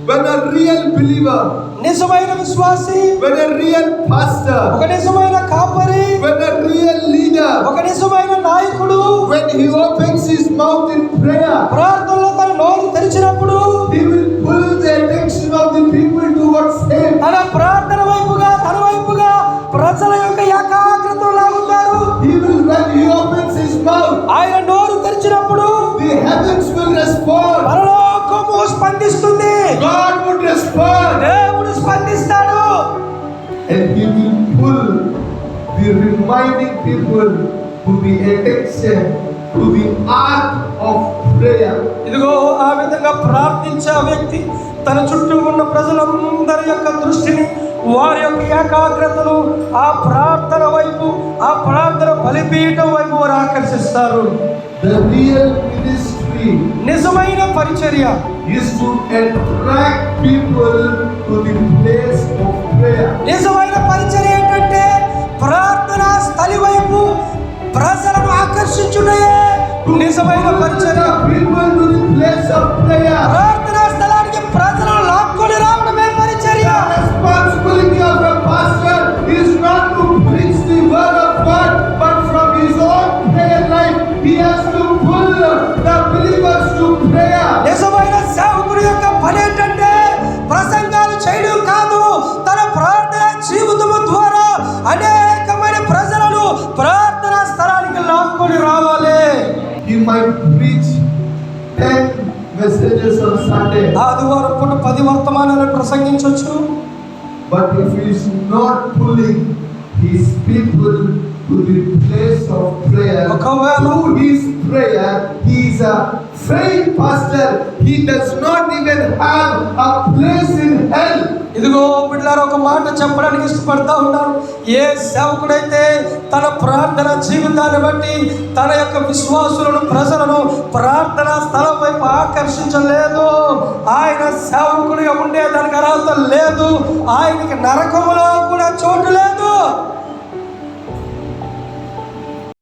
when a real believer, నిజమైన విశ్వాసి, when a real pastor, ఒక నిజమైన కాపరి, when a real leader, ఒక నిజమైన నాయకుడు when he opens his mouth in prayer, ప్రార్థనలో తన నోరు తెరిచినప్పుడు he will pull the attention of the people towards him. తన ప్రార్థన వైపుగా, తన వైపుగా ప్రజల యొక్క ఏకాగ్రతను లాగుతారు. When he opens his mouth, ఆయన నోరు తెరిచినప్పుడు the heavens will respond. పరలోకము స్పందిస్తుంది, God would respond, దేవుడు స్పందిస్తాడు. and he will pull the remaining people to the attention, to the art of prayer. ఇదిగో ఆ విధంగా ప్రార్థించే వ్యక్తి తన చుట్టూ ఉన్న ప్రజలందరి యొక్క దృష్టిని, వారి యొక్క ఏకాగ్రతను ఆ ప్రార్థన వైపు, ఆ ప్రార్థన బలిపీఠం వైపు వారు ఆకర్షిస్తారు. The real ministry నిజమైన పరిచర్య is to attract people to the place of prayer. నిజమైన పరిచర్య ఏంటంటే ప్రార్థనా స్థలి వైపు ప్రజలను ఆకర్షించుటయే నిజమైన పరిచర్య. People to the place of prayer. ప్రార్థనా స్థలానికి ప్రజలను లాక్కొని రావడమే పరిచర్య. Responsibility of a pastor is not to preach the word of God, but from his own prayer life he has to pull the believers to prayer. నిజమైన సేవకుడి యొక్క పని ఏంటంటే ప్రసంగాలు చేయడం కాదు, తన ప్రార్థన జీవితము ద్వారా అనేకమైన ప్రజలను ప్రార్థనా స్థలానికి లాక్కొని రావాలి. He might preach 10 messages on Sunday, ఆదివారం పూట 10 వర్తమానాలను ప్రసంగించవచ్చు. but if he is not pulling his people to the place of prayer, through his prayer, he is a failed pastor. He does not even have a place in hell. ఇదిగో బిడ్డలారా, ఒక మాట చెప్పడానికి ఇష్టపడతా ఉన్నాను. ఏ సేవకుడైతే తన ప్రార్థన జీవితాన్ని బట్టి తన యొక్క విశ్వాసులను, ప్రజలను ప్రార్థనా స్థలం వైపు ఆకర్షించలేదు, ఆయన సేవకుడిగా ఉండేదానికి అర్హత లేదు, ఆయనకి నరకములో కూడా చోటు లేదు.